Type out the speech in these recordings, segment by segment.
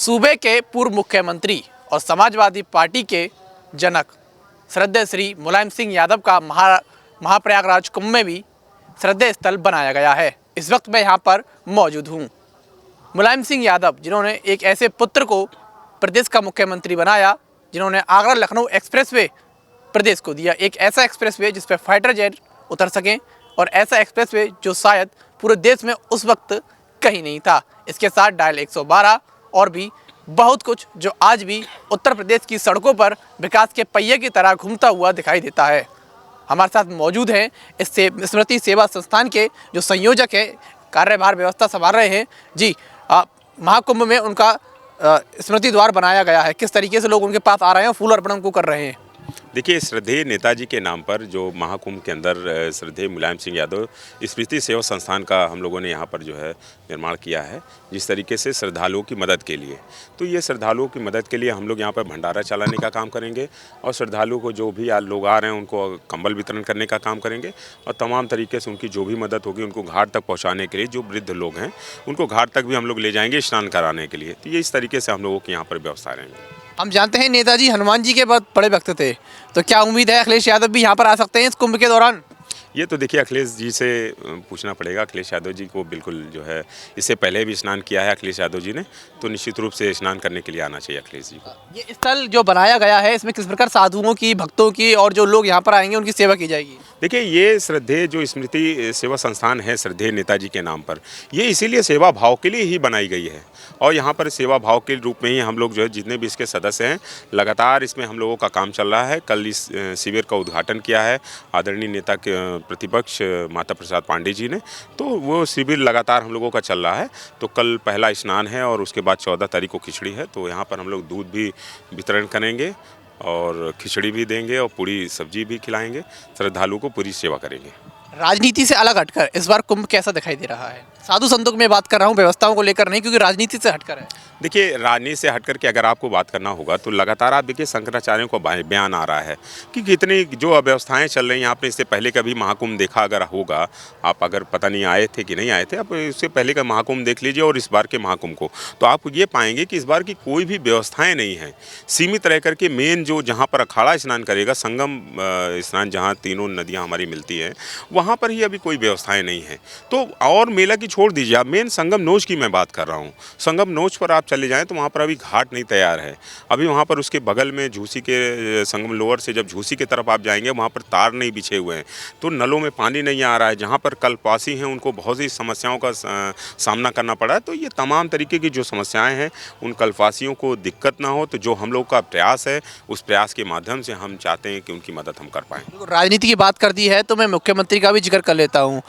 सूबे के पूर्व मुख्यमंत्री और समाजवादी पार्टी के जनक श्रद्धेय श्री मुलायम सिंह यादव का महाप्रयागराज कुंभ में भी श्रद्धेय स्थल बनाया गया है। इस वक्त मैं यहाँ पर मौजूद हूँ। मुलायम सिंह यादव जिन्होंने एक ऐसे पुत्र को प्रदेश का मुख्यमंत्री बनाया, जिन्होंने आगरा लखनऊ एक्सप्रेसवे प्रदेश को दिया, एक ऐसा एक्सप्रेसवे जिस पर फाइटर जेट उतर सकें और ऐसा एक्सप्रेसवे जो शायद पूरे देश में उस वक्त कहीं नहीं था। इसके साथ डायल 112 और भी बहुत कुछ जो आज भी उत्तर प्रदेश की सड़कों पर विकास के पहिए की तरह घूमता हुआ दिखाई देता है। हमारे साथ मौजूद हैं इस स्मृति सेवा संस्थान के जो संयोजक है, कार्यभार व्यवस्था संभाल रहे हैं जी। महाकुंभ में उनका स्मृति द्वार बनाया गया है, किस तरीके से लोग उनके पास आ रहे हैं, फूल अर्पण उनको कर रहे हैं? देखिए, श्रद्धेय नेताजी के नाम पर जो महाकुंभ के अंदर श्रद्धेय मुलायम सिंह यादव स्मृति सेवा संस्थान का हम लोगों ने यहाँ पर जो है निर्माण किया है, जिस तरीके से श्रद्धालुओं की मदद के लिए। तो ये श्रद्धालुओं की मदद के लिए हम लोग यहाँ पर भंडारा चलाने का काम करेंगे और श्रद्धालुओं को जो भी लोग आ रहे हैं उनको कंबल वितरण करने का काम करेंगे और तमाम तरीके से उनकी जो भी मदद होगी उनको घाट तक पहुँचाने के लिए, जो वृद्ध लोग हैं उनको घाट तक भी हम लोग ले जाएंगे स्नान कराने के लिए। तो ये इस तरीके से हम लोगों की यहाँ पर व्यवस्था रहेंगे। हम जानते हैं नेताजी हनुमान जी के बहुत बड़े भक्त थे, तो क्या उम्मीद है अखिलेश यादव भी यहाँ पर आ सकते हैं इस कुंभ के दौरान? ये तो देखिए अखिलेश जी से पूछना पड़ेगा। अखिलेश यादव जी को बिल्कुल जो है इससे पहले भी स्नान किया है अखिलेश यादव जी ने, तो निश्चित रूप से स्नान करने के लिए आना चाहिए अखिलेश जी को। ये स्थल जो बनाया गया है, इसमें किस प्रकार साधुओं की, भक्तों की और जो लोग यहाँ पर आएंगे उनकी सेवा की जाएगी? देखिए, ये श्रद्धेय जो स्मृति सेवा संस्थान है श्रद्धेय नेताजी के नाम पर, ये इसीलिए सेवा भाव के लिए ही बनाई गई है और यहाँ पर सेवा भाव के रूप में ही हम लोग जो है जितने भी इसके सदस्य हैं लगातार इसमें हम लोगों का काम चल रहा है। कल इस शिविर का उद्घाटन किया है आदरणीय नेता के प्रतिपक्ष माता प्रसाद पांडे जी ने, तो वो शिविर लगातार हम लोगों का चल रहा है। तो कल पहला स्नान है और उसके बाद 14 तारीख को खिचड़ी है, तो यहाँ पर हम लोग दूध भी वितरण करेंगे और खिचड़ी भी देंगे और पूरी सब्जी भी खिलाएंगे, श्रद्धालुओं को पूरी सेवा करेंगे। राजनीति से अलग हटकर इस बार कुंभ कैसा दिखाई दे रहा है? साधु संतों की मैं बात कर रहा हूँ, व्यवस्थाओं को लेकर नहीं, क्योंकि राजनीति से हटकर है। देखिए, राजनीति से हटकर के अगर आपको बात करना होगा तो लगातार आप देखिए शंकराचार्यों को बयान आ रहा है कि कितनी जो अव्यवस्थाएं चल रही हैं। आपने इससे पहले कभी महाकुंभ देखा अगर होगा, आप अगर पता नहीं आए थे कि नहीं आए थे, आप इससे पहले का महाकुंभ देख लीजिए और इस बार के महाकुंभ को, तो आप ये पाएंगे कि इस बार की कोई भी व्यवस्थाएं नहीं है। सीमित रह करके मेन जो जहाँ पर अखाड़ा स्नान करेगा, संगम स्नान जहाँ तीनों नदियाँ हमारी मिलती हैं, वहाँ पर ही अभी कोई व्यवस्थाएं नहीं है। तो और मेला की छोड़ दीजिए, आप मेन संगम नोच की मैं बात कर रहा हूँ। संगम नोच पर आप चले जाएं तो वहाँ पर अभी घाट नहीं तैयार है। अभी वहाँ पर उसके बगल में झूसी के संगम लोअर से जब झूसी की तरफ आप जाएंगे वहाँ पर तार नहीं बिछे हुए हैं, तो नलों में पानी नहीं आ रहा है। जहाँ पर कल्पवासी हैं उनको बहुत सी समस्याओं का सामना करना पड़ा है। तो ये तमाम तरीके की जो समस्याएँ हैं उन कल्पवासियों को दिक्कत ना हो, तो जो हम लोग का प्रयास है उस प्रयास के माध्यम से हम चाहते हैं कि उनकी मदद हम कर पाएँ। राजनीति की बात कर दी है तो मैं मुख्यमंत्री का भी जिक्र कर लेता हूँ।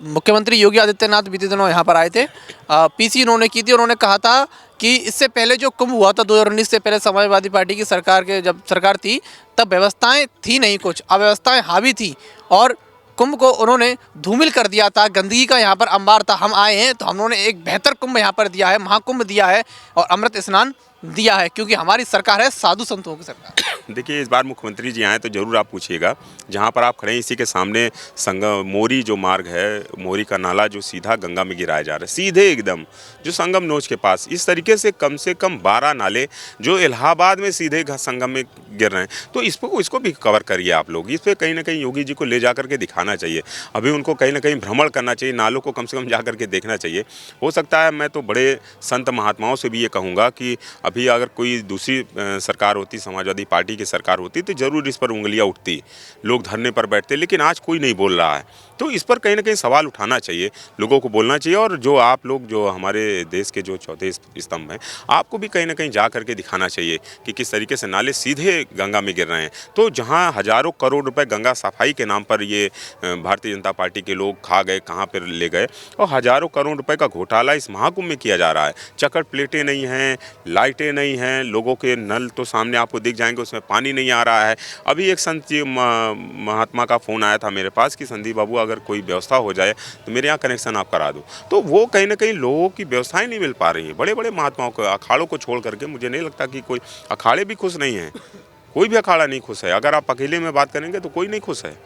मुख्यमंत्री योगी आदित्यनाथ बीते दिनों यहाँ पर आए थे, पीसी उन्होंने की थी। उन्होंने कहा था कि इससे पहले जो कुंभ हुआ था 2019 से पहले समाजवादी पार्टी की सरकार के जब सरकार थी तब व्यवस्थाएं थी नहीं, कुछ अव्यवस्थाएं हावी थी और कुंभ को उन्होंने धूमिल कर दिया था। गंदगी का यहाँ पर अंबार था। हम आए हैं तो हमने एक बेहतर कुंभ यहाँ पर दिया है, महाकुंभ दिया है और अमृत स्नान दिया है, क्योंकि हमारी सरकार है साधु संतों की सरकार। देखिए, इस बार मुख्यमंत्री जी आए तो ज़रूर आप पूछिएगा, जहाँ पर आप खड़े हैं इसी के सामने संगम मोरी जो मार्ग है, मोरी का नाला जो सीधा गंगा में गिराया जा रहा है, सीधे एकदम जो संगम नोच के पास। इस तरीके से कम 12 नाले जो इलाहाबाद में सीधे संगम में गिर रहे हैं, तो इसको भी कवर करिए आप लोग। इस पर कहीं ना कहीं योगी जी को ले जा करके दिखाना चाहिए। अभी उनको कहीं ना कहीं भ्रमण करना चाहिए, नालों को कम से कम जा करके देखना चाहिए। हो सकता है, मैं तो बड़े संत महात्माओं से भी ये कहूँगा कि अभी अगर कोई दूसरी सरकार होती, समाजवादी पार्टी की सरकार होती, तो ज़रूर इस पर उंगलियां उठती, लोग धरने पर बैठते, लेकिन आज कोई नहीं बोल रहा है। तो इस पर कहीं ना कहीं सवाल उठाना चाहिए, लोगों को बोलना चाहिए। और जो आप लोग जो हमारे देश के जो चौथे स्तंभ हैं, आपको भी कहीं ना कहीं जा करके दिखाना चाहिए कि किस तरीके से नाले सीधे गंगा में गिर रहे हैं। तो जहां हज़ारों करोड़ रुपए गंगा सफाई के नाम पर ये भारतीय जनता पार्टी के लोग खा गए, कहाँ पर ले गए, और हज़ारों करोड़ रुपए का घोटाला इस महाकुंभ में किया जा रहा है। चकट प्लेटें नहीं हैं, लाइटें नहीं हैं, लोगों के नल तो सामने आपको दिख जाएंगे, उसमें पानी नहीं आ रहा है। अभी एक संत महात्मा का फ़ोन आया था मेरे पास कि संदीप बाबू अगर कोई व्यवस्था हो जाए तो मेरे यहाँ कनेक्शन आप करा दो। तो वो कहीं ना कहीं लोगों की व्यवस्थाएं नहीं मिल पा रही हैं। बड़े बड़े महात्माओं को, अखाड़ों को छोड़ करके मुझे नहीं लगता कि कोई अखाड़े भी खुश नहीं हैं, कोई भी अखाड़ा नहीं खुश है। अगर आप अकेले में बात करेंगे तो कोई नहीं खुश है।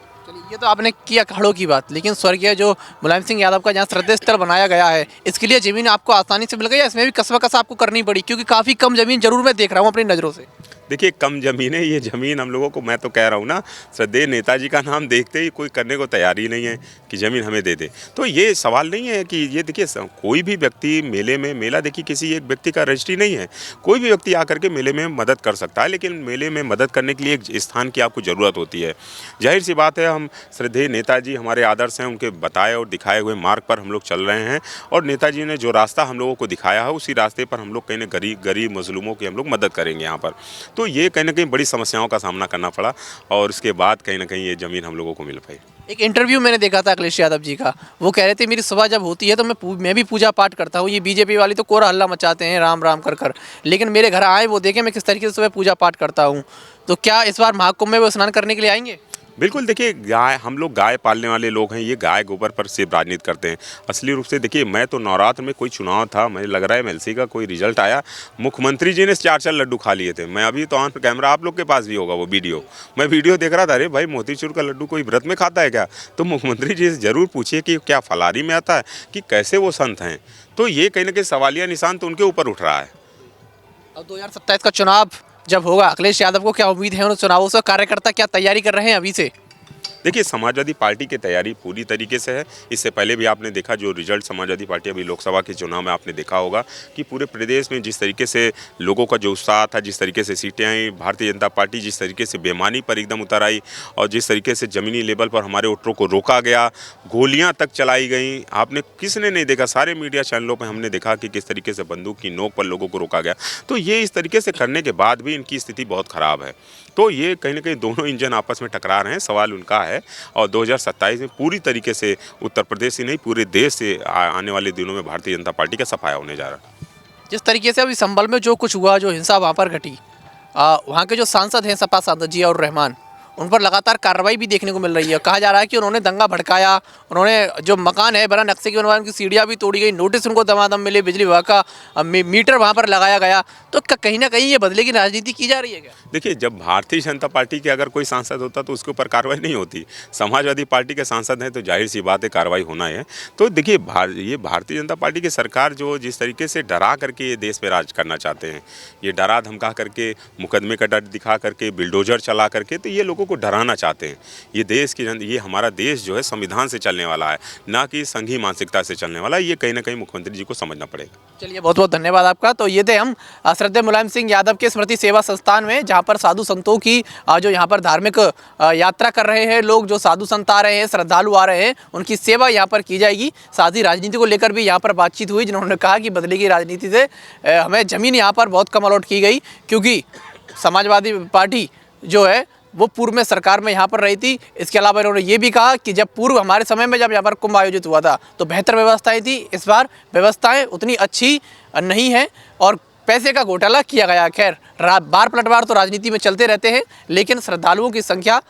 ये तो आपने किया खड़ों की बात, लेकिन स्वर्गीय जो मुलायम सिंह यादव का जहाँ श्रद्धेय स्थल बनाया गया है, इसके लिए ज़मीन आपको आसानी से मिल गई या इसमें भी कस्बा आपको करनी पड़ी? क्योंकि काफ़ी कम ज़मीन जरूर मैं देख रहा हूँ अपनी नज़रों से। देखिए, कम ज़मीन है ये ज़मीन हम लोगों को, मैं तो कह रहा हूँ ना, श्रद्धेय नेताजी का नाम देखते ही कोई करने को तैयार ही नहीं है कि ज़मीन हमें दे दे। तो ये सवाल नहीं है कि ये देखिए कोई भी व्यक्ति मेले में, मेला देखिए किसी एक व्यक्ति का रजिस्ट्री नहीं है, कोई भी व्यक्ति आकर के मेले में मदद कर सकता है, लेकिन मेले में मदद करने के लिए एक स्थान की आपको ज़रूरत होती है। जाहिर सी बात है, हम श्रद्धेय नेताजी हमारे आदर्श हैं, उनके बताए और दिखाए हुए मार्ग पर हम लोग चल रहे हैं और नेताजी ने जो रास्ता हम लोगों को दिखाया है उसी रास्ते पर हम लोग कहीं ना गरीब मजलूमों की हम लोग मदद करेंगे यहाँ पर। तो ये कहीं ना कहीं बड़ी समस्याओं का सामना करना पड़ा और उसके बाद कहीं ना कहीं ये ज़मीन हम लोगों को मिल पाई। एक इंटरव्यू मैंने देखा था अखिलेश यादव जी का, वो कह रहे थे मेरी सुबह जब होती है तो मैं भी पूजा पाठ करता हूँ। ये बीजेपी वाली तो कोरा हल्ला मचाते हैं राम राम कर, लेकिन मेरे घर आए वो देखें मैं किस तरीके से सुबह पूजा पाठ करता हूँ। तो क्या इस बार महाकुंभ में वो स्नान करने के लिए आएंगे? बिल्कुल, देखिए गाय, हम लोग गाय पालने वाले लोग हैं, ये गाय गोबर पर सिर्फ राजनीति करते हैं। असली रूप से देखिए, मैं तो नवरात्र में कोई चुनाव था, मुझे लग रहा है एमएलसी का कोई रिजल्ट आया, मुख्यमंत्री जी ने 4-4 लड्डू खा लिए थे। मैं अभी तो ऑन कैमरा, आप लोग के पास भी होगा वो वीडियो, मैं वीडियो देख रहा था, अरे भाई मोतीचूर का लड्डू कोई व्रत में खाता है क्या? तो मुख्यमंत्री जी से ज़रूर पूछिए कि क्या फलारी में आता है कि कैसे वो संत हैं। तो ये कहीं ना कहीं सवालिया निशान तो उनके ऊपर उठ रहा है। अब 2027 का चुनाव जब होगा, अखिलेश यादव को क्या उम्मीद है उन चुनावों से? कार्यकर्ता क्या तैयारी कर रहे हैं अभी से? देखिए, समाजवादी पार्टी की तैयारी पूरी तरीके से है। इससे पहले भी आपने देखा जो रिजल्ट समाजवादी पार्टी अभी लोकसभा के चुनाव में आपने देखा होगा कि पूरे प्रदेश में जिस तरीके से लोगों का जो उत्साह था, जिस तरीके से सीटें आई, भारतीय जनता पार्टी जिस तरीके से बेईमानी पर एकदम उतर आई और जिस तरीके से ज़मीनी लेवल पर हमारे वोटरों को रोका गया, गोलियां तक चलाई गई, आपने किसने नहीं देखा, सारे मीडिया चैनलों पर हमने देखा कि किस तरीके से बंदूक की नोक पर लोगों को रोका गया। तो ये इस तरीके से करने के बाद भी इनकी स्थिति बहुत ख़राब है। तो ये कहीं ना कहीं दोनों इंजन आपस में टकरा रहे हैं, सवाल उनका है। और 2027 में पूरी तरीके से उत्तर प्रदेश ही नहीं पूरे देश से आने वाले दिनों में भारतीय जनता पार्टी का सफाया होने जा रहा है। जिस तरीके से अभी संभल में जो कुछ हुआ, जो हिंसा वहाँ पर घटी, वहाँ के जो सांसद हैं सपा सांसद जिया और रहमान, उन पर लगातार कार्रवाई भी देखने को मिल रही है। कहा जा रहा है कि उन्होंने दंगा भड़काया, उन्होंने जो मकान है बना नक्शे की बनवाए, उनकी सीढ़ियाँ भी तोड़ी गई, नोटिस उनको दमादम मिले, बिजली विभाग का मीटर वहाँ पर लगाया गया। तो कहीं ना कहीं ये बदले की राजनीति की जा रही है क्या? देखिए, जब भारतीय जनता पार्टी के अगर कोई सांसद होता तो उसके ऊपर कार्रवाई नहीं होती। समाजवादी पार्टी के सांसद हैं तो जाहिर सी बात है कार्रवाई होना है। तो देखिए, ये भारतीय जनता पार्टी की सरकार जो जिस तरीके से डरा करके ये देश पे राज करना चाहते हैं, ये डरा धमका करके, मुकदमे का डर दिखा करके, बिल्डोजर चला करके, तो ये लोगों को डराना चाहते हैं। ये देश की ये हमारा देश जो है संविधान से चलने वाला है, ना कि संघीय मानसिकता से चलने वाला है। ये कहीं ना कहीं मुख्यमंत्री जी को समझना पड़ेगा। चलिए, बहुत बहुत धन्यवाद आपका। तो ये थे हम श्रद्धेय मुलायम सिंह यादव के स्मृति सेवा संस्थान में, जहाँ पर साधु संतों की जो यहाँ पर धार्मिक यात्रा कर रहे हैं लोग, जो साधु संत आ रहे हैं, श्रद्धालु आ रहे हैं, उनकी सेवा यहाँ पर की जाएगी। साथ ही राजनीति को लेकर भी यहाँ पर बातचीत हुई, जिन्होंने कहा कि बदले की राजनीति से हमें ज़मीन यहाँ पर बहुत कम अलॉट की गई, क्योंकि समाजवादी पार्टी जो है वो पूर्व में सरकार में यहाँ पर रही थी। इसके अलावा इन्होंने ये भी कहा कि जब पूर्व हमारे समय में जब यहाँ पर कुंभ आयोजित हुआ था तो बेहतर व्यवस्थाएं थी, इस बार व्यवस्थाएं उतनी अच्छी नहीं हैं और पैसे का घोटाला किया गया। खैर, बार पलटवार तो राजनीति में चलते रहते हैं, लेकिन श्रद्धालुओं की संख्या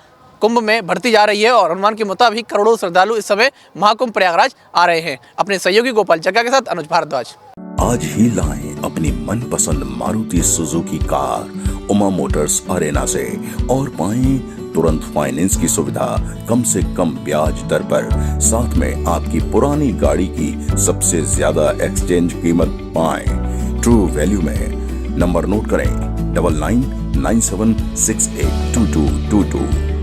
कुंभ में बढ़ती जा रही है और अनुमान के मुताबिक करोड़ों श्रद्धालु इस समय महाकुंभ प्रयागराज आ रहे हैं। अपने सहयोगी गोपाल जग्गा के साथ अनुज भारद्वाज। आज ही लाएं अपनी मनपसंद Maruti Suzuki car Uma Motors Arena से और पाएं तुरंत फाइनेंस की सुविधा कम से कम ब्याज दर पर। साथ में आपकी पुरानी गाड़ी की सबसे ज्यादा एक्सचेंज कीमत पाएं ट्रू वैल्यू में। नंबर नोट करें 9997682222।